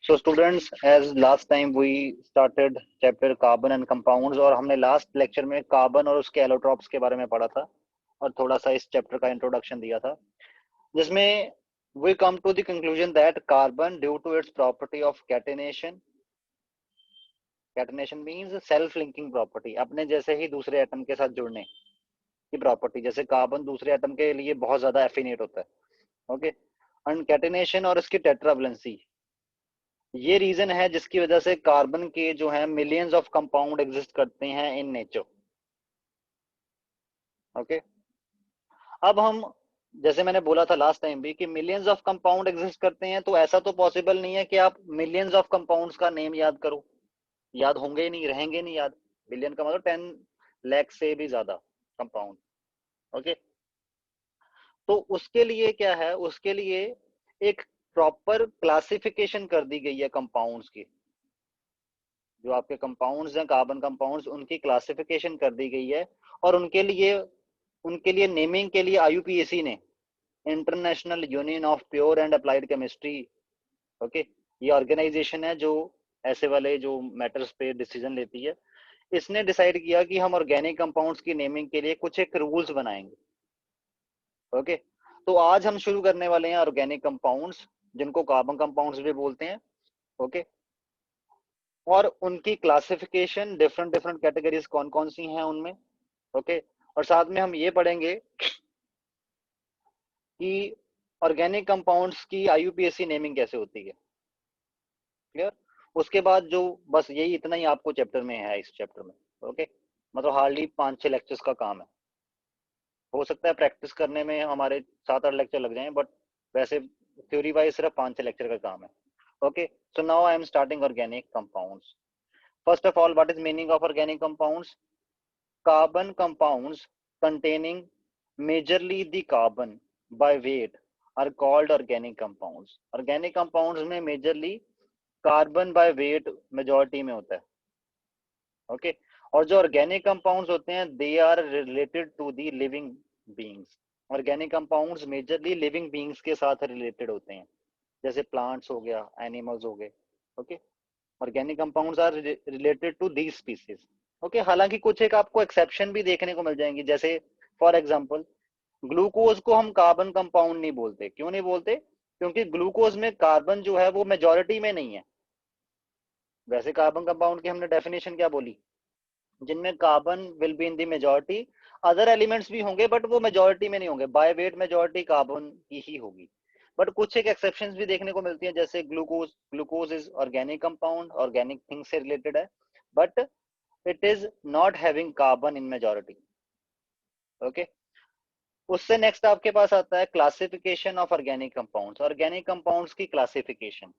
So students, as last time we started chapter carbon and compounds और हमने last lecture में carbon और उसके एलोट्रॉप्स के बारे में पढ़ा था और थोड़ा सा इस चैप्टर का इंट्रोडक्शन दिया था, जिसमें we come to the conclusion that carbon due to its property of catenation means self linking property, अपने जैसे ही दूसरे एटम के साथ जुड़ने की प्रॉपर्टी, जैसे कार्बन दूसरे एटम के लिए बहुत ज्यादा एफिनेट होता है। ओके, एंड कैटेनेशन और इसकी टेट्रावलेंसी, ये रीजन है जिसकी वजह से कार्बन के जो है मिलियंस ऑफ कंपाउंड एग्जिस्ट करते हैं इन नेचर। ओके, अब हम जैसे मैंने बोला था लास्ट टाइम भी कि मिलियंस ऑफ कंपाउंड एग्जिस्ट करते हैं, तो ऐसा तो पॉसिबल नहीं है कि आप मिलियंस ऑफ कंपाउंड्स का नेम याद करो, याद होंगे ही नहीं, रहेंगे नहीं याद। बिलियन का मतलब 10 लाख से भी ज्यादा कंपाउंड। ओके, तो उसके लिए क्या है, उसके लिए एक प्रॉपर क्लासिफिकेशन कर दी गई है कंपाउंड्स की। जो आपके कंपाउंड्स हैं कार्बन कंपाउंड्स, उनकी क्लासिफिकेशन कर दी गई है और उनके लिए नेमिंग के लिए आईयूपीएसी ने, international union of pure and applied chemistry, okay, ये ऑर्गेनाइजेशन है जो ऐसे वाले जो मैटर्स पे डिसीजन लेती है, इसने डिसाइड किया कि हम ऑर्गेनिक कंपाउंड्स की नेमिंग के लिए कुछ एक रूल्स बनाएंगे। ओके, तो आज हम शुरू करने वाले हैं ऑर्गेनिक कंपाउंड्स, जिनको कार्बन कंपाउंड्स भी बोलते हैं। ओके, और उनकी क्लासिफिकेशन, डिफरेंट डिफरेंट कैटेगरीज कौन कौन सी हैं उनमें। ओके, और साथ में हम ये पढ़ेंगे कि ऑर्गेनिक कंपाउंड्स की आईयूपीएसी नेमिंग कैसे होती है। क्लियर? उसके बाद जो बस यही इतना ही आपको चैप्टर में है, इस चैप्टर में। ओके, मतलब हार्डली 5-6 लेक्चर्स का काम है। हो सकता है प्रैक्टिस करने में हमारे 7-8 लेक्चर लग जाएं, बट वैसे थ्योरी वाइज सिर्फ 5-6 लेक्चर का काम है। Okay, so now I am starting organic compounds. First of all, what is meaning of organic compounds? Carbon compounds containing majorly the carbon by weight are called organic compounds. Organic compounds में majorly carbon by weight majority में होता है। Okay, और जो organic compounds होते हैं they are related to the living beings. Organic compounds majorly living beings के साथ रिलेटेड होते हैं, जैसे प्लांट्स हो गया, एनिमल्स हो गए। Okay, organic compounds are related to these species. Okay, हालांकि कुछ एक आपको एक्सेप्शन भी देखने को मिल जाएंगी, जैसे फॉर एग्जांपल ग्लूकोज को हम कार्बन कंपाउंड नहीं बोलते। क्यों नहीं बोलते? क्योंकि ग्लूकोज में कार्बन जो है वो मेजोरिटी में नहीं है। वैसे कार्बन कंपाउंड की हमने डेफिनेशन क्या बोली, जिनमें carbon will be in the majority, other elements भी होंगे बट वो मेजोरिटी में नहीं होंगे, बाय वेट मेजोरिटी कार्बन की ही होगी। बट कुछ एक एक्सेप्शंस भी देखने को मिलती हैं, जैसे glucose. Glucose is organic compound, organic thing से रिलेटेड है, but it is not having carbon in majority. Okay, उससे नेक्स्ट आपके पास आता है classification of organic compounds. Organic compounds की क्लासिफिकेशन,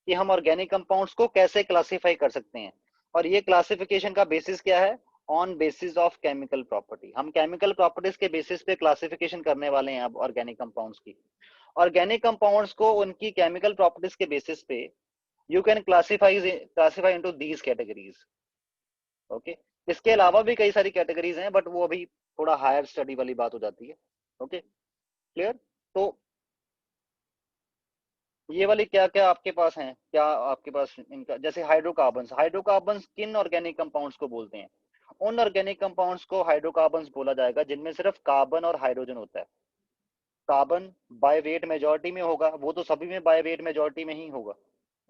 कि हम ऑर्गेनिक कंपाउंड्स को कैसे क्लासिफाई कर सकते हैं, और ये क्लासिफिकेशन का बेसिस क्या है? On basis of chemical property. हम केमिकल प्रॉपर्टीज के बेसिस पे क्लासिफिकेशन करने वाले हैं अब ऑर्गेनिक कंपाउंड्स की। ऑर्गेनिक कंपाउंड्स को उनकी केमिकल प्रॉपर्टीज के बेसिस पे you can classify into these categories. Okay, इसके अलावा भी कई सारी कैटेगरीज हैं, बट वो अभी थोड़ा हायर स्टडी वाली बात हो जाती है। Okay, clear? तो ये वाली क्या क्या आपके पास हैं, क्या आपके पास इनका, जैसे हाइड्रोकार्बन्स। हाइड्रोकार्बन्स किन ऑर्गेनिक कंपाउंड्स को बोलते हैं? उन ऑर्गेनिक कंपाउंड्स को हाइड्रोकार्बन्स बोला जाएगा जिनमें सिर्फ कार्बन और हाइड्रोजन होता है। कार्बन बाय वेट मेजोरिटी में होगा, वो तो सभी में बाय वेट मेजोरिटी में ही होगा।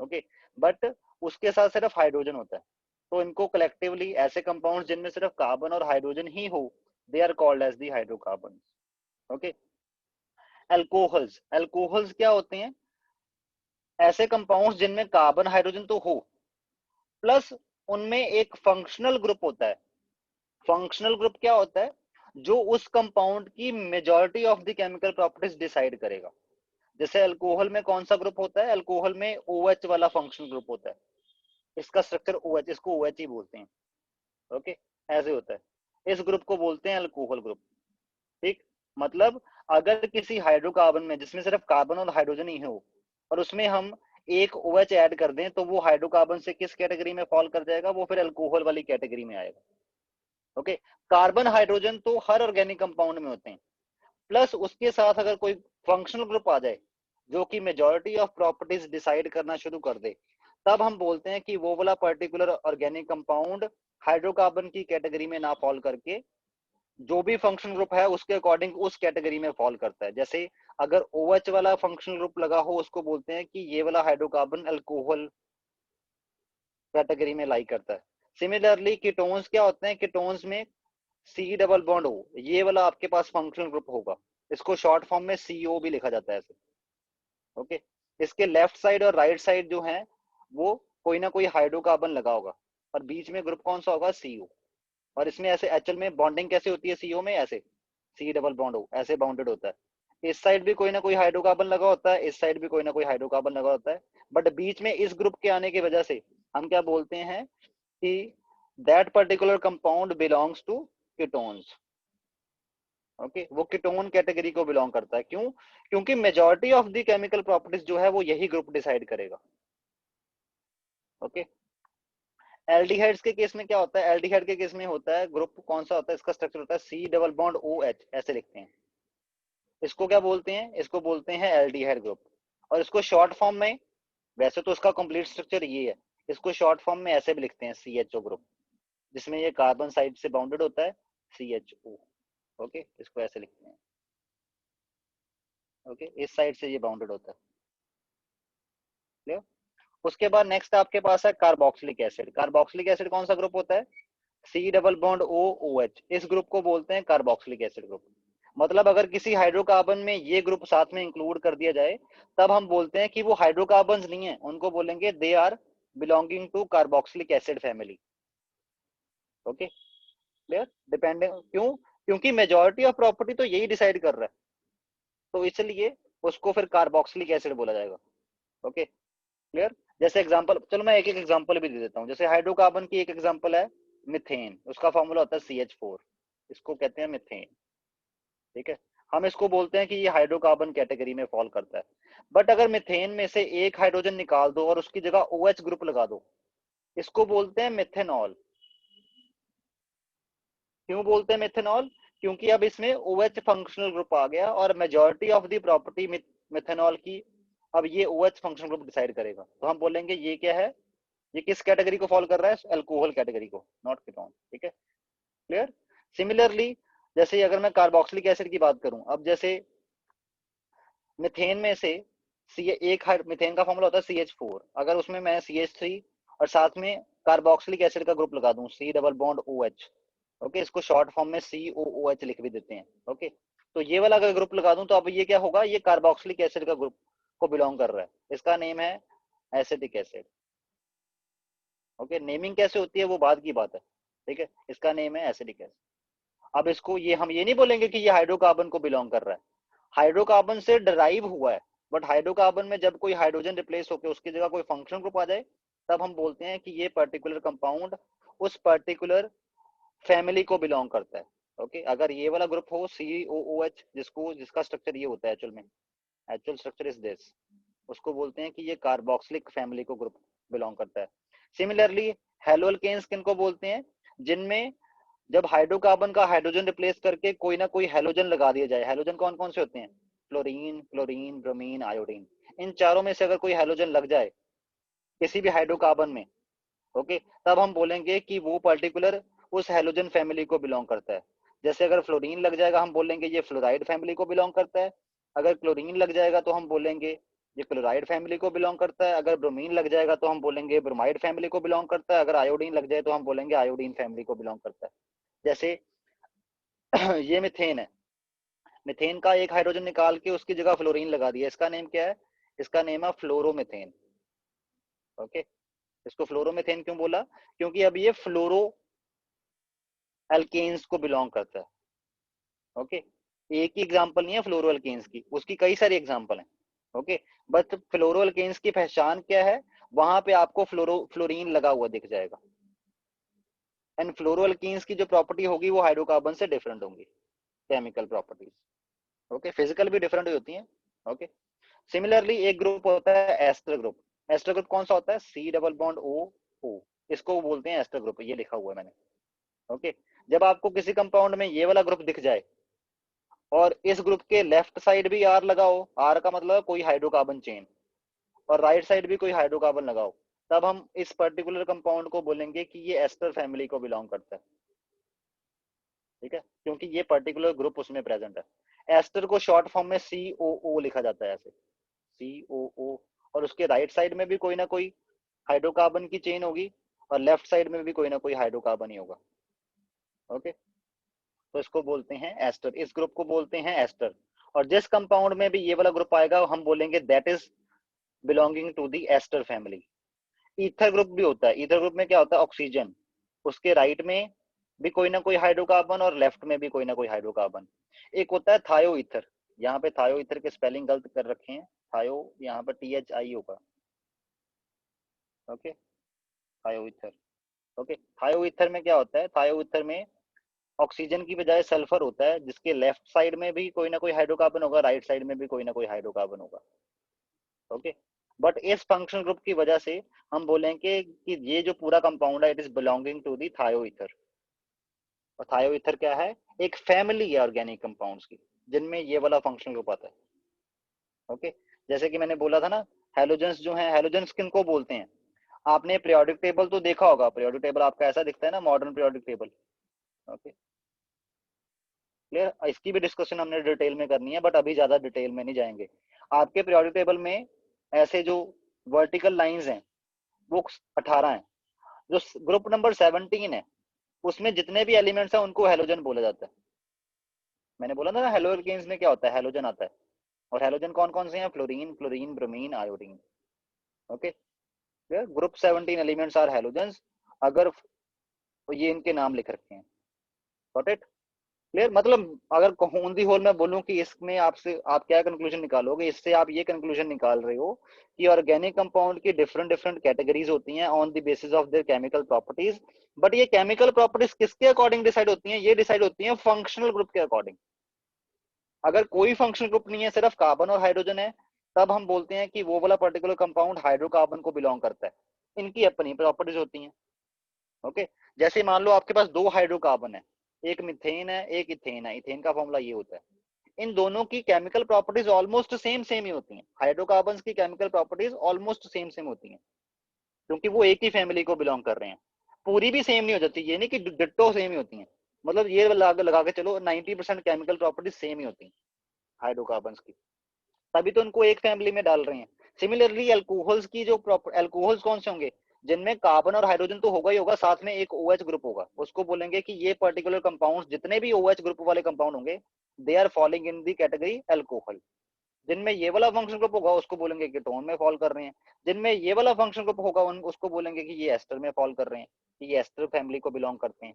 ओके, बट उसके साथ सिर्फ हाइड्रोजन होता है, तो इनको कलेक्टिवली ऐसे कंपाउंड्स जिनमें सिर्फ कार्बन और हाइड्रोजन ही हो, they are called as the hydrocarbon. Okay, alcohols. Alcohols क्या होते हैं? ऐसे कंपाउंड्स जिनमें कार्बन हाइड्रोजन तो हो, प्लस उनमें एक फंक्शनल ग्रुप होता है। फंक्शनल ग्रुप क्या होता है? जो उस कंपाउंड की majority of the chemical properties decide करेगा। जैसे अल्कोहल में कौन सा ग्रुप होता है? अल्कोहल में OH वाला फंक्शनल ग्रुप होता है, इसका स्ट्रक्चर OH, इसको OH ही बोलते हैं। ओके, ऐसे होता है, इस ग्रुप को बोलते हैं अल्कोहल ग्रुप। ठीक, मतलब अगर किसी हाइड्रोकार्बन में जिसमें सिर्फ कार्बन और हाइड्रोजन ही हो, और उसमें हम एक OH ऐड कर दें, तो वो हाइड्रोकार्बन से किस कैटेगरी में फॉल कर जाएगा? वो फिर अल्कोहल वाली कैटेगरी में आएगा। ओके, कार्बन हाइड्रोजन तो हर ऑर्गेनिक कंपाउंड में होते हैं, प्लस उसके साथ अगर कोई फंक्शनल ग्रुप आ जाए जो कि मेजॉरिटी ऑफ प्रॉपर्टीज डिसाइड करना शुरू कर दे, तब हम बोलते हैं कि वो वाला पर्टिकुलर ऑर्गेनिक कंपाउंड हाइड्रोकार्बन की कैटेगरी में ना फॉल करके जो भी फंक्शन ग्रुप है उसके अकॉर्डिंग उस कैटेगरी में फॉल करता है। जैसे अगर OH वाला फंक्शनल ग्रुप लगा हो उसको बोलते हैं कि ये वाला हाइड्रोकार्बन अल्कोहल कैटेगरी में लाई करता है। सिमिलरली कीटोन्स क्या होते हैं, कीटोन्स में C डबल बॉन्ड O, ये वाला आपके पास फंक्शनल ग्रुप होगा, इसको शॉर्ट फॉर्म में CO भी लिखा जाता है ऐसे। ओके, इसके लेफ्ट साइड और राइट साइड जो है वो कोई ना कोई हाइड्रोकार्बन लगा होगा और बीच में ग्रुप कौन सा होगा, CO। और इसमें ऐसे एचएल में बॉन्डिंग कैसे होती है, CO में ऐसे C डबल बॉन्ड O ऐसे बाउंडेड होता है। इस साइड भी कोई ना कोई हाइड्रोकार्बन लगा होता है, इस साइड भी कोई ना कोई हाइड्रोकार्बन लगा होता है, बट बीच में इस ग्रुप के आने की वजह से हम क्या बोलते हैं कि that particular compound belongs to ketones. Okay, वो कीटोन कैटेगरी को बिलोंग करता है। क्यों? क्योंकि majority of the chemical properties जो है वो यही ग्रुप डिसाइड करेगा। ओके, एल्डिहाइड्स के केस में क्या होता है, एल्डिहाइड के केस में होता है ग्रुप कौन सा होता है, इसका स्ट्रक्चर होता है C डबल बॉन्ड OH ऐसे लिखते हैं। इसको क्या बोलते हैं, इसको बोलते हैं एल्डिहाइड ग्रुप। और इसको शॉर्ट फॉर्म में, वैसे तो इसका कंप्लीट स्ट्रक्चर ये है, इसको शॉर्ट फॉर्म में ऐसे भी लिखते हैं CHO ग्रुप, जिसमें ये कार्बन साइड से बाउंडेड होता है CHO। ओके, इसको ऐसे लिखते हैं। ओके, इस साइड से ये बाउंडेड होता है। क्लियर? उसके बाद नेक्स्ट आपके पास है कार्बोक्सिलिक एसिड। कार्बोक्सिलिक एसिड कौन सा ग्रुप होता है, C double bond O OH, इस ग्रुप को बोलते हैं कार्बोक्सिलिक एसिड ग्रुप। मतलब अगर किसी हाइड्रोकार्बन में ये ग्रुप साथ में इंक्लूड कर दिया जाए तब हम बोलते हैं कि वो हाइड्रोकार्बन नहीं है, उनको बोलेंगे they are belonging to carboxylic acid family. Okay, clear? Depending, क्यों? क्योंकि मेजॉरिटी ऑफ प्रॉपर्टी तो यही डिसाइड कर रहा है, तो इसलिए उसको फिर कार्बोक्सिलिक एसिड बोला जाएगा। Okay, clear? जैसे एग्जांपल, चलो मैं एक एक एग्जांपल भी दे देता हूँ। जैसे हाइड्रोकार्बन की एक एग्जांपल है मिथेन, उसका फॉर्मूला होता है CH4, इसको कहते हैं मिथेन। ठीक है, हम इसको बोलते हैं कि ये हाइड्रोकार्बन कैटेगरी में फॉल करता है। बट अगर मिथेन में से एक हाइड्रोजन निकाल दो और उसकी जगह OH ग्रुप लगा दो, इसको बोलते हैं मिथेनॉल। क्यों बोलते हैं मिथेनॉल? क्योंकि अब इसमें OH फंक्शनल ग्रुप आ गया और majority of the property methanol की अब ये OH फंक्शनल ग्रुप डिसाइड करेगा। तो हम बोलेंगे ये क्या है, ये किस कैटेगरी को फॉलो कर रहा है, अल्कोहल कैटेगरी को, नॉट कीटोन। ठीक है, क्लियर? सिमिलरली जैसे अगर मैं कार्बोक्सिलिक एसिड की बात करूं, अब जैसे मिथेन में से एक मिथेन का फॉर्मूला होता है CH4, अगर उसमें मैं CH3 और साथ में कार्बोक्सिलिक एसिड का ग्रुप लगा दूं C double bond OH, okay, इसको शॉर्ट फॉर्म में COOH लिख भी देते हैं। ओके, तो ये वाला अगर ग्रुप लगा दूं तो अब ये क्या होगा, ये कार्बोक्सिलिक एसिड का ग्रुप को बिलोंग कर रहा है, इसका नेम है एसिटिक एसिड। ओके, नेमिंग कैसे होती है वो बाद की बात है। ठीक है, इसका नेम है एसिडिक एसिड। अब इसको ये हम ये नहीं बोलेंगे कि ये हाइड्रोकार्बन को बिलोंग कर रहा है, हाइड्रोकार्बन से डराइव हुआ है, बट हाइड्रोकार्बन में जब कोई हाइड्रोजन रिप्लेस होकर उसकी जगह कोई फंक्शनल ग्रुप आ जाए तब हम बोलते हैं कि ये पर्टिकुलर कंपाउंड उस पर्टिकुलर फैमिली को बिलोंग करता है। ओके, अगर ये वाला ग्रुप हो COOH, जिसका स्ट्रक्चर ये होता है एक्चुअल में, एक्चुअल स्ट्रक्चर इज दिस, उसको बोलते हैं कि ये कार्बोक्सिलिक फैमिली को ग्रुप बिलोंग करता है। सिमिलरली हेलोअल्केन्स किनको बोलते हैं, जिनमें जब हाइड्रोकार्बन का हाइड्रोजन रिप्लेस करके कोई ना कोई हेलोजन लगा दिया जाए। हेलोजन कौन कौन से होते हैं, फ्लोरीन, क्लोरीन, ब्रोमीन, आयोडीन, इन चारों में से अगर कोई हेलोजन लग जाए किसी भी हाइड्रोकार्बन में, ओके, तब हम बोलेंगे कि वो पर्टिकुलर उस हेलोजन फैमिली को बिलोंग करता है। जैसे अगर फ्लोरीन लग जाएगा हम बोलेंगे ये फ्लोराइड फैमिली को बिलोंग करता है, अगर क्लोरीन लग जाएगा तो हम बोलेंगे ये क्लोराइड फैमिली को बिलोंग करता है, अगर ब्रोमीन लग जाएगा तो हम बोलेंगे ब्रोमाइड फैमिली को बिलोंग करता है, अगर आयोडीन लग जाए तो हम बोलेंगे आयोडीन फैमिली को बिलोंग करता है। जैसे ये मिथेन है, मिथेन का एक हाइड्रोजन निकाल के उसकी जगह फ्लोरीन लगा दिया, इसका नेम क्या है, इसका नेम है फ्लोरोमिथेन। ओके, इसको फ्लोरोमिथेन क्यों बोला, क्योंकि अब ये फ्लोरो एल्केन्स को बिलोंग करता है। ओके, एक ही एग्जांपल नहीं है फ्लोरो एल्केन्स की, उसकी कई सारी एग्जांपल हैं। ओके, बट फ्लोरो एल्केन्स की पहचान क्या है, वहां पे आपको फ्लोरीन लगा हुआ दिख जाएगा। एंड फ्लोरो एल्केन्स की जो प्रॉपर्टी होगी वो हाइड्रोकार्बन से डिफरेंट होंगी, केमिकल प्रॉपर्टीज। ओके, फिजिकल भी डिफरेंट होती हैं। ओके, सिमिलरली एक ग्रुप होता है एस्टर ग्रुप। एस्टर ग्रुप कौन सा होता है, C डबल बॉन्ड O, इसको बोलते हैं एस्टर ग्रुप, ये लिखा हुआ है मैंने। ओके, जब आपको किसी कंपाउंड में ये वाला ग्रुप दिख जाए और इस ग्रुप के लेफ्ट साइड भी R लगाओ, R का मतलब कोई हाइड्रोकार्बन चेन, और राइट साइड भी कोई हाइड्रोकार्बन लगाओ, तब हम इस पर्टिकुलर कंपाउंड को बोलेंगे कि ये एस्टर फैमिली को बिलोंग करता है, ठीक है, क्योंकि ये पर्टिकुलर ग्रुप उसमें प्रेजेंट है। एस्टर को शॉर्ट फॉर्म में COO लिखा जाता है, ऐसे COO, और उसके राइट साइड में भी कोई ना कोई हाइड्रोकार्बन की चेन होगी और लेफ्ट साइड में भी कोई ना कोई हाइड्रोकार्बन ही होगा। ओके, तो इसको बोलते हैं एस्टर, इस ग्रुप को बोलते हैं एस्टर। और जिस कंपाउंड में भी ये वाला ग्रुप आएगा हम बोलेंगे that is belonging to the ester family. Ether group भी होता है। ईथर ग्रुप में क्या होता है, ऑक्सीजन, उसके राइट में भी कोई ना कोई हाइड्रोकार्बन और लेफ्ट में भी कोई ना कोई हाइड्रोकार्बन। एक होता है थायो ईथर, यहाँ पे थायो ईथर के स्पेलिंग गलत कर रखे हैं, थायो यहाँ पर THI होगा। ओके, थायो ईथर। ओके, थायो ईथर में क्या होता है, थायो ईथर में ऑक्सीजन की बजाय सल्फर होता है, जिसके लेफ्ट साइड में भी कोई ना कोई हाइड्रोकार्बन होगा, राइट साइड में भी कोई ना कोई हाइड्रोकार्बन होगा। ओके, बट इस फंक्शनल ग्रुप की वजह से हम बोलेंगे कि ये जो पूरा कंपाउंड है it is belonging to the thioether. और थायो ईथर क्या है, एक फैमिली है ऑर्गेनिक कंपाउंड्स की जिनमें ये वाला फंक्शनल ग्रुप आता है। ओके, जैसे कि मैंने बोला था ना, हेलोजेंस जो है, हेलोजेंस किनको बोलते हैं, आपने पीरियोडिक टेबल तो देखा होगा, पीरियोडिक टेबल आपका ऐसा दिखता है ना, modern periodic table. Okay, clear, इसकी भी डिस्कशन हमने डिटेल में करनी है, बट अभी ज्यादा डिटेल में नहीं जाएंगे। आपके पीरियोडिक टेबल में ऐसे जो वर्टिकल लाइंस हैं वो 18 हैं। जो ग्रुप नंबर 17 है उसमें जितने भी एलिमेंट्स हैं उनको हेलोजन बोला जाता है। मैंने बोला था ना हेलोजेन्स में क्या होता है, हेलोजन आता है। और हेलोजन कौन कौन से हैं, fluorine, chlorine, bromine, iodine. Okay, group 17 elements are halogens, अगर ये इनके नाम लिख रखे हैं। Got it, clear. मतलब अगर ऑन दी होल मैं बोलूं कि इसमें आपसे आप क्या कंक्लूजन निकालोगे, इससे आप ये कंक्लूजन निकाल रहे हो कि ऑर्गेनिक कंपाउंड की डिफरेंट डिफरेंट कैटेगरीज होती हैं on the basis of their chemical properties. But ये केमिकल प्रॉपर्टीज किसके अकॉर्डिंग डिसाइड होती हैं, ये डिसाइड होती हैं फंक्शनल ग्रुप के अकॉर्डिंग। अगर कोई फंक्शनल ग्रुप नहीं है, सिर्फ कार्बन और हाइड्रोजन है, तब हम बोलते हैं कि वो वाला पर्टिकुलर कंपाउंड हाइड्रोकार्बन को बिलोंग करता है। इनकी अपनी प्रॉपर्टीज होती हैं। ओके, जैसे मान लो आपके पास दो हाइड्रोकार्बन है, एक मिथेन है एक इथेन है, इथेन का फॉर्मूला ये होता है। इन दोनों की chemical properties almost same same ही होती हैं, हाइड्रोकार्बन्स की chemical properties almost same same होती हैं, क्योंकि वो एक ही फैमिली को बिलोंग कर रहे हैं। पूरी भी सेम नहीं हो जाती, ये नहीं कि डिट्टो सेम ही होती हैं, मतलब ये लगा के चलो 90% केमिकल प्रॉपर्टीज सेम ही होती हैं हाइड्रोकार्बन्स की, तभी तो उनको एक फैमिली में डाल रहे हैं। सिमिलरली एल्कोहल्स की जो एल्कोहल्स कौन से होंगे, जिनमें कार्बन और हाइड्रोजन तो होगा ही होगा, साथ में एक OH ग्रुप होगा, उसको बोलेंगे कि ये पर्टिकुलर कंपाउंड्स जितने भी OH ग्रुप वाले कंपाउंड होंगे they are falling in the category alcohol. जिनमें ये वाला फंक्शन ग्रुप होगा उसको बोलेंगे कीटोन में फॉल कर रहे हैं, जिनमें ये वाला फंक्शन ग्रुप होगा उसको बोलेंगे कि ये एस्टर में फॉल कर रहे हैं, कि ये एस्टर फैमिली को बिलोंग करते हैं।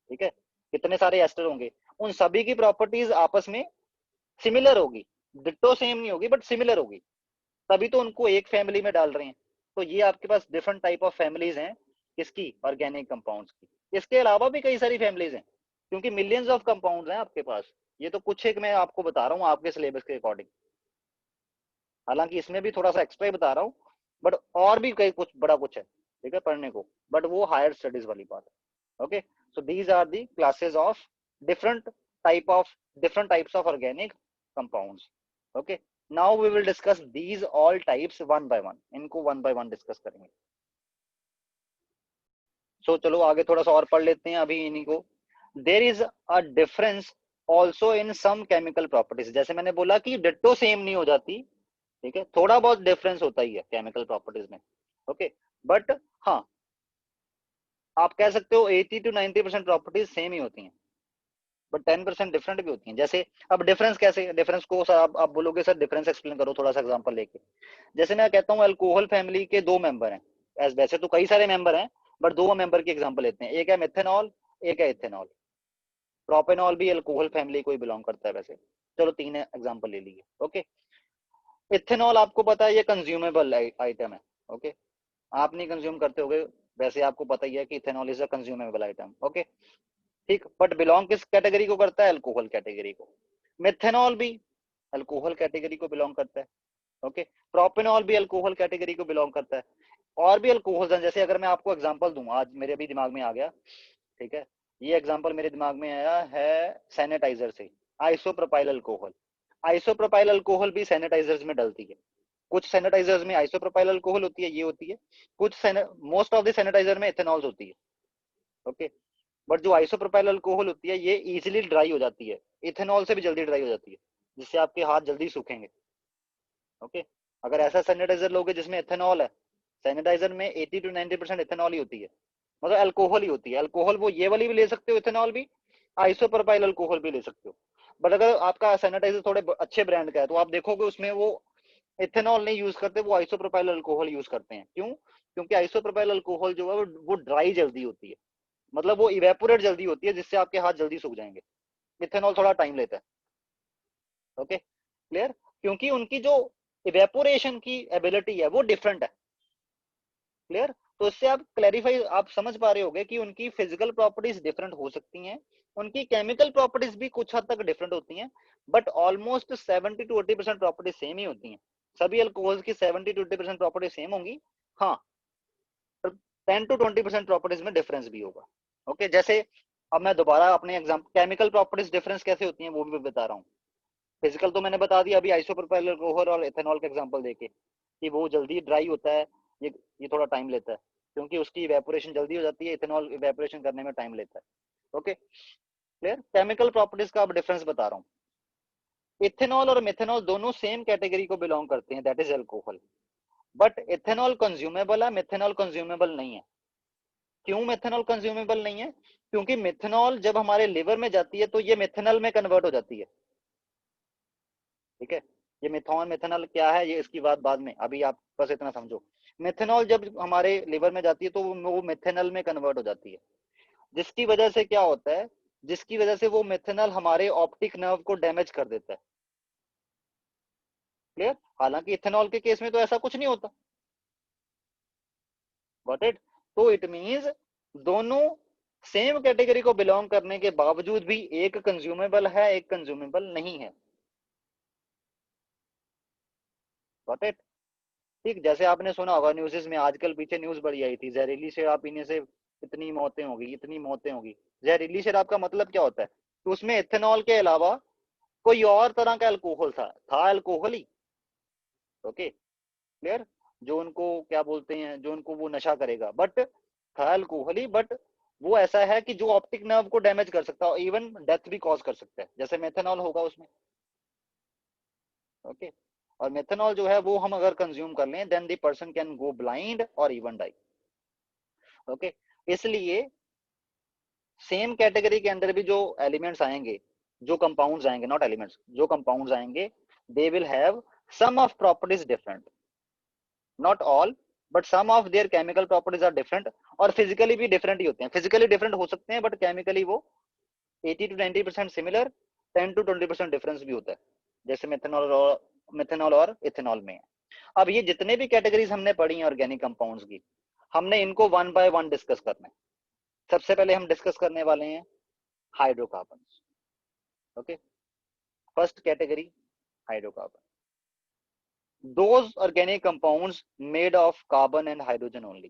ठीक है, कितने सारे एस्टर होंगे, उन सभी की प्रॉपर्टीज आपस में सिमिलर होगी, डिट्टो सेम नहीं होगी बट सिमिलर होगी, तभी तो उनको एक फैमिली में डाल रहे हैं। तो ये आपके पास डिफरेंट टाइप ऑफ फैमिलीज हैं किसकी, ऑर्गेनिक कंपाउंड्स की। इसके अलावा भी कई सारी फैमिलीज हैं, क्योंकि मिलियंस ऑफ कंपाउंड्स हैं आपके पास। ये तो कुछ एक मैं आपको बता रहा हूँ आपके सिलेबस के अकॉर्डिंग, हालांकि इसमें भी थोड़ा सा एक्स्ट्रा ही बता रहा हूँ, बट और भी कई कुछ बड़ा कुछ है, ठीक है, पढ़ने को, बट वो हायर स्टडीज वाली बात है। Okay, so these are the classes of different type of different types of organic compounds. Okay, now we will discuss these all types one by one, इनको वन बाय वन डिस्कस करेंगे। So चलो आगे थोड़ा सा और पढ़ लेते हैं अभी इन्हीं को। There is a difference also in some chemical properties, जैसे मैंने बोला कि डिट्टो सेम नहीं हो जाती, ठीक है, थोड़ा बहुत डिफरेंस होता ही है केमिकल प्रॉपर्टीज में। ओके, बट हाँ, आप कह सकते हो 80 to 90% प्रॉपर्टीज सेम ही होती हैं, बट 10% डिफरेंट भी होती हैं। जैसे अब डिफरेंस कैसे, डिफरेंस को सर आप बोलोगे सर डिफरेंस एक्सप्लेन करो थोड़ा सा एग्जांपल लेके। जैसे मैं कहता हूँ अल्कोहल फैमिली के दो मेंबर हैं, वैसे तो कई सारे मेंबर हैं बट दो मेंबर की एग्जांपल लेते हैं, एक है मिथेनॉल एक है इथेनॉल। प्रोपेनॉल भी अल्कोहल फैमिली को ही बिलोंग करता है वैसे। चलो तीन एग्जांपल ले लीजिए। ओके, इथेनॉल आपको पता है ये कंज्यूमेबल आइटम है। ओके, आप नहीं कंज्यूम करते होगे, वैसे आपको पता ही है कि ethanol is a consumable item. Okay, ठीक, बट बिलोंग किस कैटेगरी को करता है, अल्कोहल कैटेगरी को। मिथेनॉल भी अल्कोहल कैटेगरी को बिलोंग करता है। ओके, प्रोपेनॉल भी अल्कोहल कैटेगरी को बिलोंग करता है। और भी अल्कोहल हैं, जैसे अगर मैं आपको एग्जांपल दूं, आज मेरे भी दिमाग में आ गया, ठीक है, ये एग्जांपल मेरे दिमाग में आया है सैनिटाइजर से, आइसोप्रोपाइल अल्कोहल। आइसोप्रोपाइल अल्कोहल भी सैनिटाइजर्स में डलती है। कुछ सैनिटाइजर्स में आइसोप्रोपाइल अल्कोहल होती है, ये होती है। कुछ मोस्ट ऑफ द सैनिटाइजर में इथेनॉल होती है। ओके, बट जो आइसोप्रोपाइल अल्कोहल होती है ये इजीली ड्राई हो जाती है, इथेनॉल से भी जल्दी ड्राई हो जाती है, जिससे आपके हाथ जल्दी सूखेंगे। ओके, अगर ऐसा सैनिटाइजर लोगे जिसमें इथेनॉल है, सैनिटाइजर में 80 to 90% इथेनॉल ही होती है, मतलब अल्कोहल ही होती है। अल्कोहल वो ये वाली भी ले सकते हो, इथेनॉल भी, आइसोप्रोपाइल अल्कोहल भी ले सकते हो। बट अगर आपका सैनिटाइजर थोड़े अच्छे ब्रांड का है तो आप देखोगे उसमें वो इथेनॉल नहीं यूज करते, वो आइसोप्रोपाइल अल्कोहल यूज करते हैं। क्यों? क्योंकि आइसोप्रोपाइल अल्कोहल जो है वो ड्राई जल्दी होती है, मतलब वो इवेपोरेट जल्दी होती है, जिससे आपके हाथ जल्दी सूख जाएंगे। इथेनॉल थोड़ा टाइम लेता है। Okay, clear? क्योंकि उनकी जो इवेपोरेशन की एबिलिटी है वो डिफरेंट है। क्लियर? तो इससे आप क्लैरिफाई, आप समझ पा रहे होगे कि उनकी फिजिकल प्रॉपर्टीज डिफरेंट हो सकती हैं, उनकी केमिकल प्रॉपर्टीज भी कुछ हद तक डिफरेंट होती हैं, but almost 70 to 80% properties same ही होती हैं। सभी अल्कोहल्स की 70 to 80% प्रॉपर्टी सेम होंगी। हाँ, 10 to 20% प्रॉपर्टीज में डिफरेंस भी होगा। ओके, जैसे अब मैं दोबारा अपने एग्जांपल केमिकल प्रॉपर्टीज डिफरेंस कैसे होती हैं वो भी बता रहा हूँ। फिजिकल तो मैंने बता दिया अभी आइसोप्रोपाइल अल्कोहल और इथेनॉल का एग्जांपल देके, कि वो जल्दी ड्राई होता है, ये थोड़ा टाइम लेता है, क्योंकि उसकी इवेपोरेशन जल्दी हो जाती है, इथेनॉल इवेपोरेशन करने में टाइम लेता है। Okay, clear? केमिकल प्रॉपर्टीज का अब डिफरेंस बता रहा हूँ। इथेनॉल और मिथेनॉल दोनों सेम कैटेगरी को बिलोंग करते हैं, that is alcohol, but ethanol consumable है, मिथेनॉल कंज्यूमेबल नहीं है। क्यों मिथेनॉल कंज्यूमेबल नहीं है? क्योंकि मिथेनॉल जब हमारे लिवर में जाती है तो ये मिथेनॉल में कन्वर्ट हो जाती है। ठीक है, ये मिथॉन मिथेनॉल क्या है ये इसकी बात बाद में, अभी आप बस इतना समझो। मिथेनॉल जब हमारे लिवर में जाती है तो वो मिथेनॉल में कन्वर्ट हो जाती है, जिसकी वजह से क्या होता है, जिसकी वजह से वो मिथेनॉल हमारे ऑप्टिक नर्व को डैमेज कर देता है। क्लियर? हालांकि इथेनॉल के केस में तो ऐसा कुछ नहीं होता। Got it? तो इट मींस दोनों सेम कैटेगरी को बिलोंग करने के बावजूद भी एक कंज्यूमेबल है, एक कंज्यूमेबल नहीं है। Got it? ठीक, जैसे आपने सुना होगा न्यूज़ में आजकल, पीछे न्यूज बड़ी आई थी, जहरीली शराब पीने से इतनी मौतें होगी, इतनी मौतें होगी। जहरीली शराब का मतलब क्या होता है? तो उसमें इथेनॉल के अलावा कोई और तरह का अल्कोहल था अल्कोहल ही। Okay, clear? जो उनको क्या बोलते हैं, जो उनको वो नशा करेगा, बट था अल्कोहल ही, बट वो ऐसा है कि जो ऑप्टिक नर्व को डैमेज कर सकता है, इवन डेथ भी कॉज कर सकता है, जैसे मेथेनॉल होगा उसमें। ओके, और मेथेनॉल जो है वो हम अगर कंज्यूम कर लें then the person can go blind और इवन डाई। ओके, इसलिए सेम कैटेगरी के अंदर भी जो एलिमेंट्स आएंगे, जो कंपाउंड्स आएंगे, नॉट एलिमेंट्स, जो कंपाउंड्स आएंगे, they will have some of properties different, not all, but some of their chemical properties are different, और फिजिकली भी डिफरेंट ही होते हैं। फिजिकली डिफरेंट हो सकते हैं बट केमिकली वो 80 to 90% सिमिलर, 10 to 20% डिफरेंस भी होता है, जैसे मिथेनॉल और इथेनॉल में है। अब ये जितने भी कैटेगरीज हमने पढ़ी हैं ऑर्गेनिक कंपाउंड्स की, हमने इनको वन बाय वन डिस्कस करना है। सबसे पहले हम डिस्कस करने वाले हैं hydrocarbons. Okay, first category hydrocarbon, those organic compounds made of carbon and hydrogen only.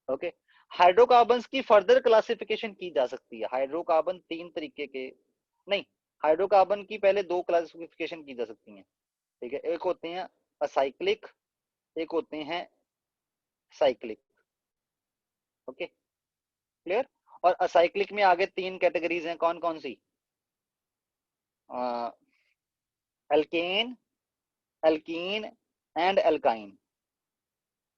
Okay, hydrocarbons की फर्दर क्लासिफिकेशन की जा सकती है। हाइड्रोकार्बन तीन तरीके के, नहीं, हाइड्रोकार्बन की पहले दो क्लासिफिकेशन की जा सकती हैं। ठीक है, एक होते हैं असाइक्लिक, एक होते हैं साइक्लिक। Okay, clear? और असाइक्लिक में आगे तीन कैटेगरीज हैं, कौन कौन सी? Alkane, alkene and alkyne.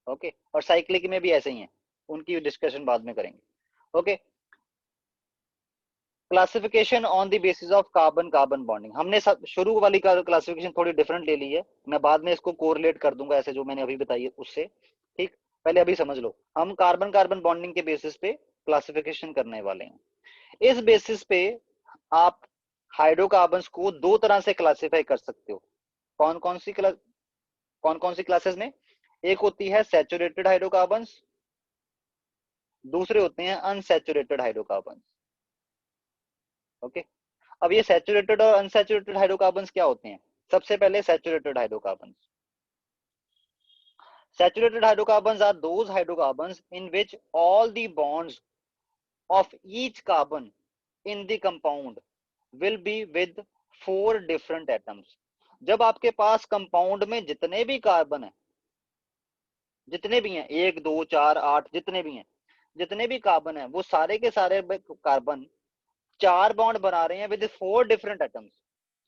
Okay, और साइक्लिक में भी ऐसे ही हैं, उनकी डिस्कशन बाद में करेंगे। Okay, classification on the basis of carbon carbon bonding, हमने शुरू वाली क्लासिफिकेशन थोड़ी डिफरेंट ले ली है, मैं बाद में इसको कोरिलेट कर दूंगा ऐसे जो मैंने अभी बताई है उससे। ठीक, पहले अभी समझ लो, हम कार्बन कार्बन बॉन्डिंग के बेसिस पे क्लासिफिकेशन करने वाले हैं। इस बेसिस पे आप हाइड्रोकार्बन्स को दो तरह से क्लासिफाई कर सकते हो। कौन कौन सी क्लासेस में? एक होती है सैचुरेटेड हाइड्रोकार्बन्स, दूसरे होते हैं अनसैचुरेटेड हाइड्रोकार्बन्स। ओके, अब ये सैचुरेटेड और अनसैचुरेटेड हाइड्रोकार्बन्स क्या होते हैं? सबसे पहले saturated hydrocarbons. Saturated hydrocarbons are those hydrocarbons in which all the bonds of each carbon in the compound will be with four different atoms. जब आपके पास कंपाउंड में जितने भी कार्बन है, जितने भी हैं 1 2 4 8 जितने भी हैं, जितने भी कार्बन है वो सारे के सारे कार्बन 4 बॉन्ड बना रहे हैं विद 4 डिफरेंट एटम्स।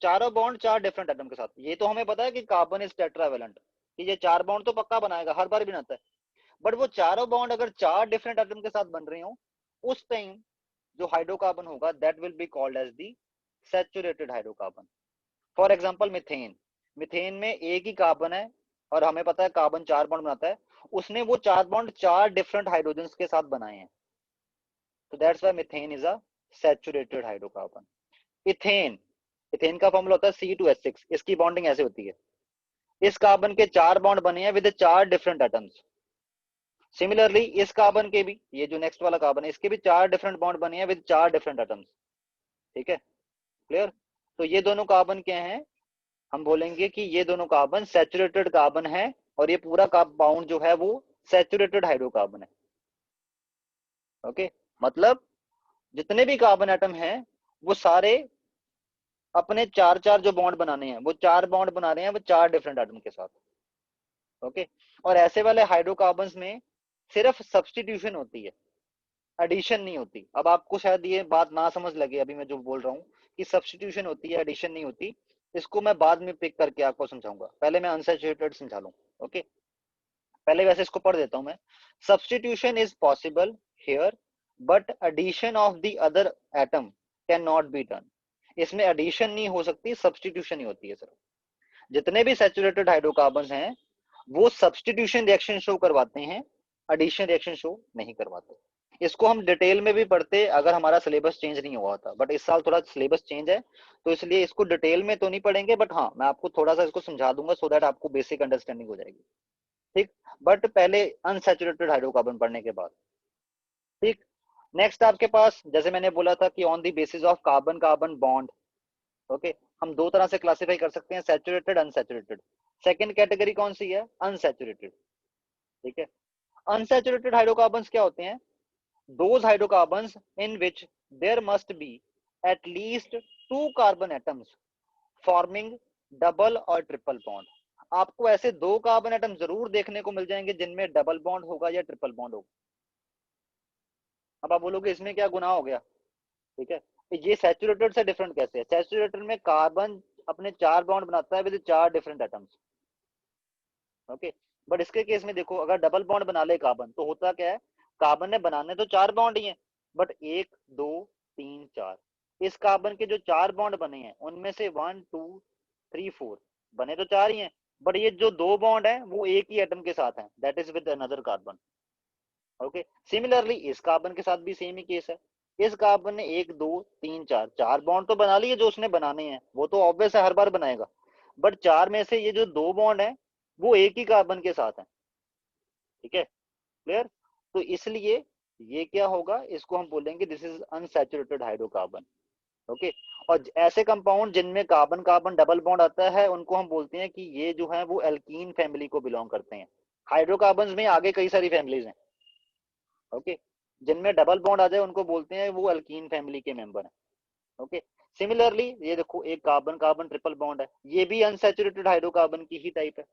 चारों बॉन्ड 4 डिफरेंट एटम के साथ। ये तो हमें पता है कि कार्बन इज टेट्रावेलेंट, कि ये 4 बॉन्ड तो पक्का बनाएगा, हर बार बनाता है। बट वो चारों बॉन्ड अगर 4 डिफरेंट एटम के साथ बन रहे हो, उस टाइम जो हाइड्रोकार्बन होगा that will be called as the saturated hydrocarbon. For example methane, methane में एक ही कार्बन है और हमें पता है कार्बन 4 बॉन्ड बनाता है, उसने वो 4 बॉन्ड 4 डिफरेंट हाइड्रोजन के साथ बनाए हैं, तो that's why methane is a saturated hydrocarbon. Ethane, ethane का फॉर्मूला होता है C2H6, इसकी बॉन्डिंग ऐसे होती है, इस कार्बन के 4 बॉन्ड बने हैं विद 4 डिफरेंट एटम्स। सिमिलरली इस कार्बन के भी, ये जो नेक्स्ट वाला कार्बन है, इसके भी 4 डिफरेंट बॉन्ड बने हैं विद 4 डिफरेंट एटम्स। ठीक है, क्लियर। तो ये दोनों कार्बन क्या हैं, हम बोलेंगे कि ये दोनों कार्बन सैचुरेटेड कार्बन है, और ये पूरा कंपाउंड जो है वो सैचुरेटेड हाइड्रोकार्बन है। ओके, मतलब जितने भी कार्बन एटम हैं वो सारे अपने 4 4 जो बॉन्ड बनाने हैं, वो 4 बॉन्ड बना रहे हैं वो 4 डिफरेंट एटम के साथ। ओके, और ऐसे वाले हाइड्रोकार्बन्स में सिर्फ सब्स्टिट्यूशन होती है, एडिशन नहीं होती। अब आपको शायद ये बात ना समझ लगे अभी मैं जो बोल रहा हूँ कि सब्स्टिट्यूशन होती है एडिशन नहीं होती, इसको मैं बाद में पिक करके आपको समझाऊंगा, पहले मैं अनसैचुरेटेड समझा लूं। ओके, पहले वैसे इसको पढ़ देता हूं मैं। Substitution is possible here but addition of the other atom can not be done. इसमें एडिशन नहीं हो सकती, सब्स्टिट्यूशन ही होती है सिर्फ। जितने भी सैचुरेटेड हाइड्रोकार्बन्स हैं वो सब्स्टिट्यूशन रिएक्शन शो करवाते हैं, एडिशन रिएक्शन शो नहीं करवाते। इसको हम डिटेल में भी पढ़ते अगर हमारा सिलेबस चेंज नहीं हुआ था, बट इस साल थोड़ा सिलेबस चेंज है तो इसलिए इसको डिटेल में तो नहीं पढ़ेंगे, बट हाँ मैं आपको थोड़ा सा इसको समझा दूंगा सो दैट आपको बेसिक अंडरस्टैंडिंग हो जाएगी। ठीक, बट पहले अनसैचुरेटेड हाइड्रोकार्बन पढ़ने के बाद। ठीक, नेक्स्ट आपके पास जैसे मैंने बोला था कि on the basis of carbon carbon bond. Okay, हम दो तरह से क्लासिफाई कर सकते हैं, सैचुरेटेड अनसैचुरेटेड। सेकंड कैटेगरी कौन सी है, अनसैचुरेटेड। ठीक है, अनसैचुरेटेड हाइड्रोकार्बन्स क्या होते हैं, those hydrocarbons in which there must be at least 2 carbon atoms forming double और ट्रिपल बॉन्ड। आपको ऐसे 2 कार्बन एटम जरूर देखने को मिल जाएंगे जिनमें डबल बॉन्ड होगा या ट्रिपल बॉन्ड होगा। अब आप बोलोगे इसमें क्या गुनाह हो गया। ठीक है, तो ये सैचुरेटेड से डिफरेंट कैसे है, सैचुरेटेड में कार्बन अपने 4 बॉन्ड बनाता है with 4 different atoms. Okay, but इसके केस में देखो अगर डबल बॉन्ड बना ले कार्बन तो होता क्या है, कार्बन ने बनाने तो 4 बॉन्ड ही हैं, बट 1 2 3 4, इस कार्बन के जो 4 बॉन्ड बने हैं उनमें से 1 2 3 4 बने तो 4 ही हैं, बट ये जो 2 बॉन्ड है वो एक ही एटम के साथ हैं, that is with another carbon. Okay, similarly इस कार्बन के साथ भी सेम ही केस है। इस कार्बन ने 1 2 3 4 4 बॉन्ड तो बना लिए जो उसने बनाने हैं, वो तो ऑब्वियस है हर बार बनाएगा, बट 4 में से ये जो 2 बॉन्ड है वो एक ही कार्बन के साथ है। ठीक है, क्लियर। तो इसलिए ये क्या होगा, इसको हम बोलेंगे this is unsaturated hydrocarbon. Okay, और ऐसे कंपाउंड जिनमें कार्बन कार्बन डबल बॉन्ड आता है उनको हम बोलते हैं कि ये जो है वो एल्कीन फैमिली को बिलोंग करते हैं। हाइड्रोकार्बन्स में आगे कई सारी फैमिलीज हैं। ओके, जिनमें डबल बॉन्ड आ जाए उनको बोलते हैं वो एल्कीन फैमिली के मेंबर हैं। ओके, सिमिलरली ये देखो एक कार्बन कार्बन ट्रिपल बॉन्ड है, ये भी अनसैचुरेटेड हाइड्रोकार्बन की ही टाइप है।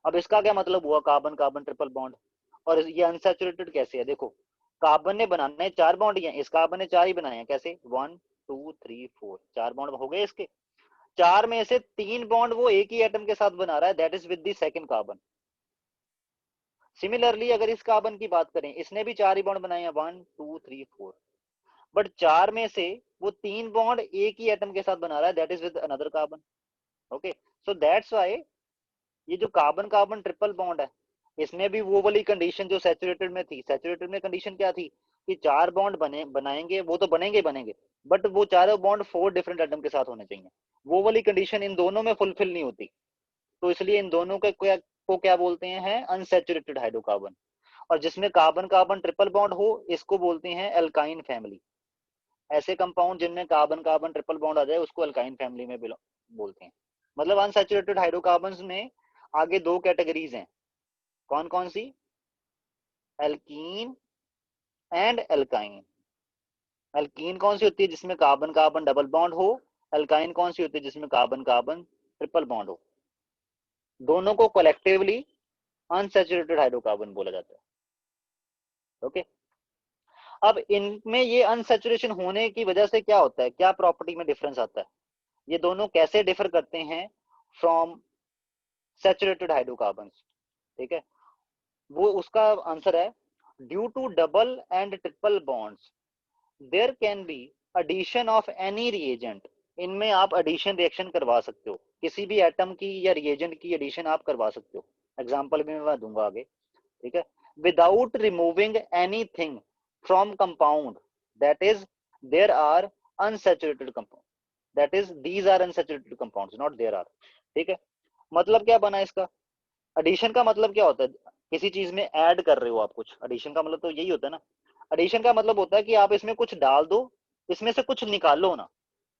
अब इसका क्या मतलब हुआ, कार्बन कार्बन ट्रिपल बॉन्ड, और ये अनसैचुरेटेड कैसे है, देखो कार्बन ने बनाने 4 बॉन्ड ही हैं, इस कार्बन ने 4 ही बनाए हैं, कैसे 1 2 3 4 4 बॉन्ड हो गए इसके। 4 में से 3 बॉन्ड वो एक ही एटम के साथ बना रहा है, that is with the second carbon. Similarly अगर इस कार्बन की बात करें, इसने भी 4 ही बॉन्ड बनाए हैं 1 2 3 4, बट 4 में से वो 3 बॉन्ड एक ही एटम के साथ बना रहा है, that is with another carbon. Okay, so that's why ये जो कार्बन कार्बन ट्रिपल बॉन्ड है, इसमें भी वो वाली कंडीशन जो सैचुरेटेड में थी, सैचुरेटेड में कंडीशन क्या थी कि 4 बॉन्ड बने बनाएंगे, वो तो बनेंगे बनेंगे, बट वो चारों बॉन्ड 4 डिफरेंट एटम के साथ होने चाहिए, वो वाली कंडीशन इन दोनों में फुलफिल नहीं होती, तो इसलिए इन दोनों को क्या बोलते हैं, अनसैचुरेटेड हाइड्रोकार्बन। और जिसमें कार्बन कार्बन ट्रिपल बॉन्ड हो इसको बोलते हैं एल्काइन फैमिली। ऐसे कंपाउंड जिनमें कार्बन कार्बन ट्रिपल बॉन्ड आ जाए उसको एल्काइन फैमिली में बोलते हैं। मतलब अनसैचुरेटेड हाइड्रोकार्बन्स में आगे 2 कैटेगरीज हैं, कौन कौन सी, एल्कीन एंड एल्काइन। एल्कीन कौन सी होती है, जिसमें कार्बन कार्बन डबल बॉन्ड हो, एल्काइन कौन सी होती है जिसमें कार्बन कार्बन ट्रिपल बॉन्ड हो, दोनों को कलेक्टिवली अनसैचुरेटेड हाइड्रोकार्बन बोला जाता है। ओके, अब इनमें ये अनसैचुरेशन होने की वजह से क्या होता है, क्या प्रॉपर्टी में डिफरेंस आता है, ये दोनों कैसे डिफर करते हैं फ्रॉम सैचुरेटेड हाइड्रोकार्बन्स, ठीक है, वो उसका आंसर है due to double and triple bonds there can be addition of any reagent. इनमें आप एडिशन रिएक्शन करवा सकते हो, किसी भी एटम की या रिएजेंट की एडिशन आप करवा सकते हो, एग्जांपल भी मैं दूंगा आगे, ठीक है, without removing anything from compound that is there are unsaturated compound, that is these are unsaturated compounds not there are, ठीक है। मतलब क्या बना इसका, एडिशन का मतलब क्या होता है, किसी चीज में ऐड कर रहे हो आप कुछ, एडिशन का मतलब तो यही होता है ना, एडिशन का मतलब होता है कि आप इसमें कुछ डाल दो, इसमें से कुछ निकालो ना,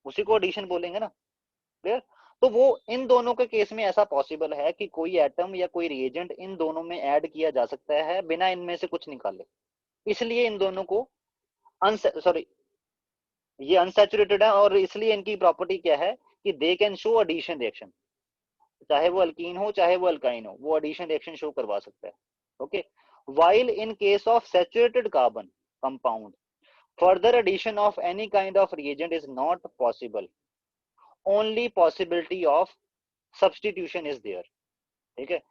उसी को एडिशन बोलेंगे ना, क्लियर। तो वो इन दोनों के केस में ऐसा पॉसिबल है कि कोई एटम या कोई रिएजेंट इन दोनों में ऐड किया जा सकता है बिना इनमें से कुछ निकाले, इसलिए इन दोनों को सॉरी ये अनसैचुरेटेड है, और इसलिए इनकी प्रॉपर्टी क्या है कि they can show addition reaction, चाहे वो अल्कीन हो चाहे वो अल्काइन हो, वो एडिशन रिएक्शन शो करवा सकता है। Okay, while in case of saturated carbon compound further addition of any kind of reagent is not possible, only possibility of substitution is there, ठीक है।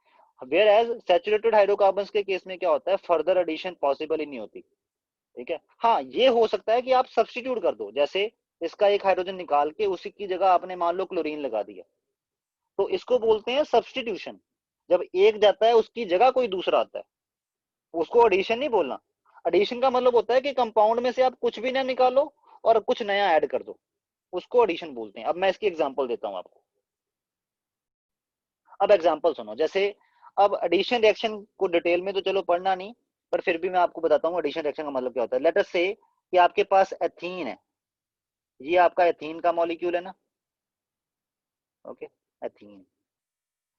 whereas saturated hydrocarbons के case में क्या होता है, फर्दर एडिशन पॉसिबल ही नहीं होती, ठीक है। हाँ, ये हो सकता है कि आप सब्सटीट्यूट कर दो, जैसे इसका एक हाइड्रोजन निकाल के उसी की जगह आपने मान लो क्लोरीन लगा दिया, तो इसको बोलते हैं सब्सटीट्यूशन। जब एक जाता है उसकी जगह कोई दूसरा आता है, उसको एडिशन नहीं बोलना। एडिशन का मतलब होता है कि कंपाउंड में से आप कुछ भी ना निकालो और कुछ नया ऐड कर दो, उसको एडिशन बोलते हैं। अब मैं इसकी एग्जांपल देता हूं आपको। अब एग्जांपल सुनो, जैसे अब एडिशन रिएक्शन को डिटेल में तो चलो पढ़ना नहीं, पर फिर भी मैं आपको बताता हूँ एडिशन रिएक्शन का मतलब क्या होता है। लेट अस से कि आपके पास एथीन है, ये आपका एथीन का मॉलिक्यूल है ना, ओके, एथीन,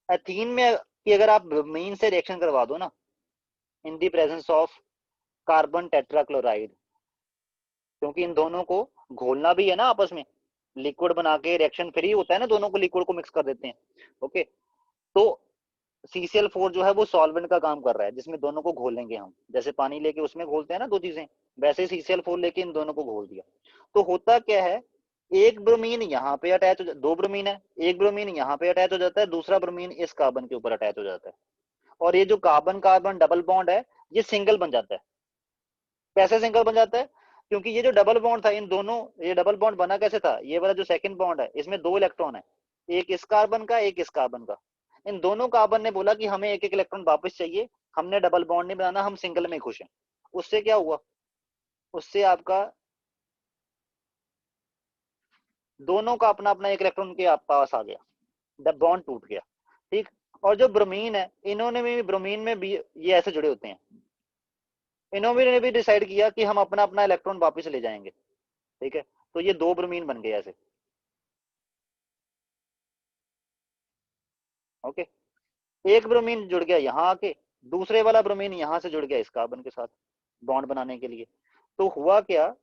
एथीन में कि अगर आप ब्रोमीन से रिएक्शन करवा दो ना in the presence of carbon tetrachloride, क्योंकि इन दोनों को घोलना भी है ना आपस में, लिक्विड बना के रिएक्शन फ्री होता है ना, दोनों को लिक्विड को मिक्स कर देते हैं, ओके। तो CCl4 जो है वो सॉल्वेंट का काम कर रहा है, जिसमें दोनों को घोलेंगे हम, जैसे पानी लेके उसमें घोलते हैं ना दो चीजें, वैसे CCl4 लेके इन दोनों को घोल दिया। तो होता क्या है, एक ब्रोमीन यहाँ पे अटैच हो, दो ब्रोमीन है, एक ब्रोमीन यहाँ पे अटैच हो जाता है, दूसरा ब्रोमीन इस कार्बन के ऊपर अटैच हो जाता है, और ये जो कार्बन कार्बन डबल बॉन्ड है ये सिंगल बन जाता है। कैसे सिंगल बन जाता है, क्योंकि ये जो डबल बॉन्ड था इन दोनों, ये डबल बॉन्ड बना कैसे था, ये वाला जो सेकंड बॉन्ड है इसमें दो इलेक्ट्रॉन है, एक इस कार्बन का एक इस कार्बन का, इन दोनों कार्बन ने बोला कि हमें एक एक इलेक्ट्रॉन वापस चाहिए, हमने डबल बॉन्ड नहीं बनाना, हम सिंगल में खुश हैं। उससे क्या हुआ, उससे आपका दोनों का अपना अपना एक इलेक्ट्रॉन के पास आ गया, बॉन्ड टूट गया, ठीक। और जो ब्रोमीन है, इन्होंने भी ब्रोमीन में भी ये ऐसे जुड़े होते हैं, इन्होंने भी डिसाइड किया कि हम अपना अपना इलेक्ट्रॉन वापस ले जाएंगे, ठीक है। तो ये दो ब्रोमीन बन गए ऐसे, ओके। एक ब्रोमीन जुड़ गया यहाँ आके, दूसरे वाला ब्रोमीन यहाँ से जुड़ गया इस कार्बन के साथ बॉन्ड बनाने के लिए। तो हुआ क्या,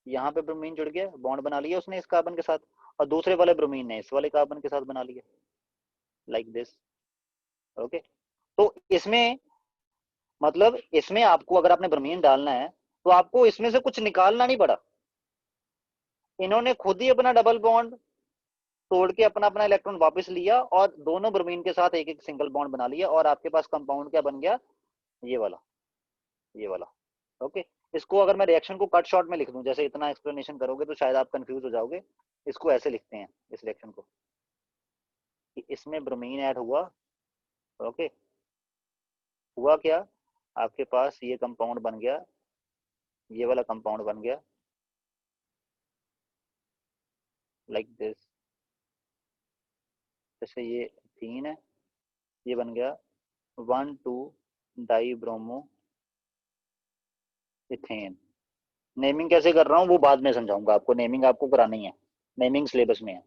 यहाँ पे ब्रोमीन जुड़ गया, बॉन्ड बना लिया उसने इस कार्बन के साथ, और दूसरे वाले ब्रोमीन ने इस वाले कार्बन के साथ बना लिया, लाइक दिस, ओके। तो इसमें मतलब इसमें आपको अगर आपने ब्रोमीन डालना है तो आपको इसमें से कुछ निकालना नहीं पड़ा, इन्होंने खुद ही अपना डबल बॉन्ड तोड़ के अपना अपना इलेक्ट्रॉन वापस लिया और दोनों ब्रोमीन के साथ एक एक सिंगल बॉन्ड बना लिया, और आपके पास कंपाउंड क्या बन गया, ये वाला, ये वाला, ओके। इसको अगर मैं रिएक्शन को कट शॉर्ट में लिख दूं, जैसे इतना एक्सप्लेनेशन करोगे तो शायद आप कंफ्यूज हो जाओगे, इसको ऐसे लिखते हैं इस रिएक्शन को कि इसमें ब्रोमीन ऐड हुआ, ओके, हुआ क्या, आपके पास ये कंपाउंड बन गया, ये वाला कंपाउंड बन गया लाइक दिस, जैसे ये 3 है, ये बन गया 1,2 डाई ब्रोमो इथेन। नेमिंग कैसे कर रहा हूँ वो बाद में समझाऊंगा आपको, नेमिंग आपको करानी है, नेमिंग सिलेबस में है,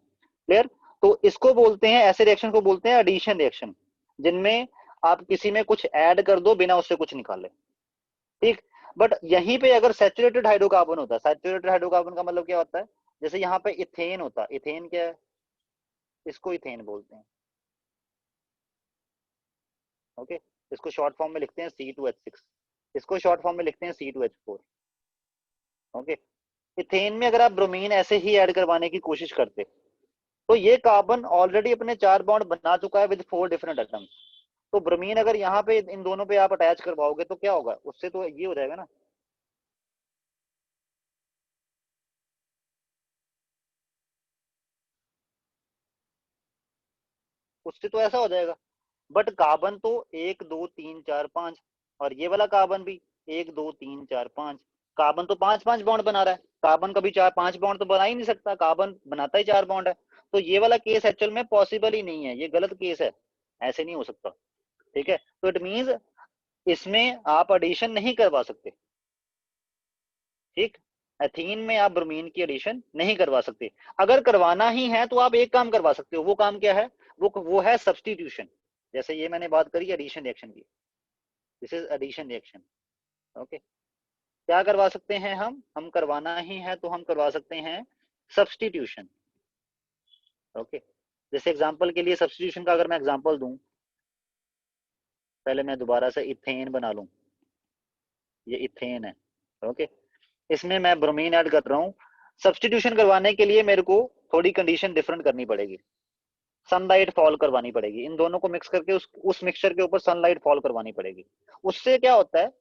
क्लियर। तो इसको बोलते हैं, ऐसे रिएक्शन को बोलते हैं एडिशन रिएक्शन, जिनमें आप किसी में कुछ ऐड कर दो बिना उससे कुछ निकाले, ठीक। बट यहीं पे अगर सैचुरेटेड हाइड्रोकार्बन होता है, सैचुरेटेड हाइड्रोकार्बन का मतलब क्या होता है, जैसे यहाँ पे इथेन होता, इथेन क्या है, इसको इथेन बोलते हैं, ओके। इसको शॉर्ट फॉर्म में लिखते हैं C2H6, इसको शॉर्ट फॉर्म में लिखते हैं C2H4, ओके। इथेन में अगर आप ब्रोमीन ऐसे ही ऐड करवाने की कोशिश करते तो ये कार्बन ऑलरेडी अपने 4 बॉन्ड बना चुका है विद 4 डिफरेंट एटम्स, तो ब्रोमीन अगर यहाँ पे इन दोनों पे आप अटैच करवाओगे तो क्या होगा, उससे तो ये हो जाएगा ना, उससे तो ऐसा हो जाएगा। बट कार्बन तो 1 2 3 4 5, और ये वाला कार्बन भी 1 2 3 4 5, कार्बन तो 5 5 बॉन्ड बना रहा है, कार्बन कभी 4 5 बॉन्ड तो बना ही नहीं सकता, कार्बन बनाता ही 4 बॉन्ड है। तो ये वाला केस एक्चुअल में पॉसिबल ही नहीं है, ये गलत केस है, ऐसे नहीं हो सकता, ठीक है। तो इट मीन्स इसमें आप एडिशन नहीं करवा सकते, ठीक। एथीन में आप ब्रोमीन की एडिशन नहीं करवा सकते। अगर करवाना ही है तो आप एक काम करवा सकते हो, वो काम क्या है, वो है सब्सटीट्यूशन। जैसे ये मैंने बात करी एडिशन रिएक्शन की, this is addition reaction, okay. क्या करवा सकते हैं हम करवाना ही है तो हम करवा सकते हैं सब्सटीट्यूशन, ओके। जैसे एग्जांपल के लिए सब्सटीट्यूशन का अगर मैं एग्जांपल दूं, पहले मैं दोबारा से इथेन बना लूं, ये इथेन है, ओके। इसमें मैं ब्रोमीन ऐड कर रहा हूँ। सब्सटीट्यूशन करवाने के लिए मेरे को थोड़ी कंडीशन डिफरेंट करनी पड़ेगी, सनलाइट फॉल करवानी पड़ेगी, इन दोनों को मिक्स करके उस मिक्सचर के ऊपर सनलाइट फॉल करवानी पड़ेगी। उससे क्या होता है,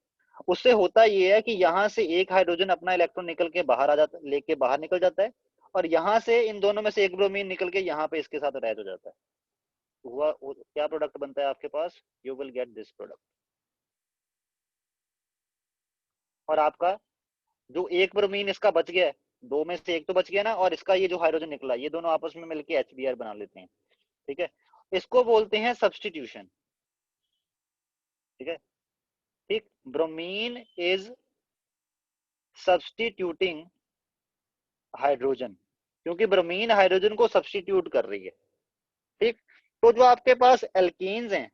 उससे होता ये है कि यहाँ से एक हाइड्रोजन अपना इलेक्ट्रॉन निकल के बाहर आ जाता, लेके बाहर निकल जाता है, और यहाँ से इन दोनों में से एक ब्रोमीन निकल के यहाँ पे इसके साथ अटैच हो जाता है। हुआ क्या प्रोडक्ट बनता है आपके पास, you will get this product. और आपका जो एक ब्रोमीन इसका बच गया है, दो में से एक तो बच गया ना, और इसका ये जो हाइड्रोजन निकला, ये दोनों आपस में मिलके HBr बना लेते हैं, ठीक है। इसको बोलते हैं सब्सटीट्यूशन, ठीक है। ठीक, ब्रोमीन इज सब्सटीट्यूटिंग हाइड्रोजन, क्योंकि ब्रोमीन हाइड्रोजन को सब्सटीट्यूट कर रही है, ठीक। तो जो आपके पास एल्कीन्स हैं,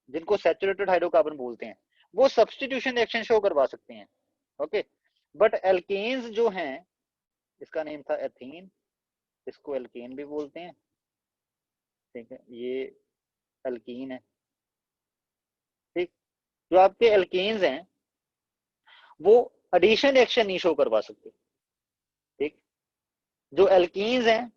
जिनको सैचुरेटेड हाइड्रोकार्बन बोलते हैं, वो सब्सटीट्यूशन रिएक्शन शो करवा सकते हैं, ओके। बट एल्केन्स जो हैं, इसका नेम था एथीन, इसको एल्केन भी बोलते हैं, ठीक है, ये एल्कीन है, ठीक। जो आपके एल्केन्स हैं वो एडिशन रिएक्शन नहीं शो करवा सकते, ठीक। जो एल्कीन्स हैं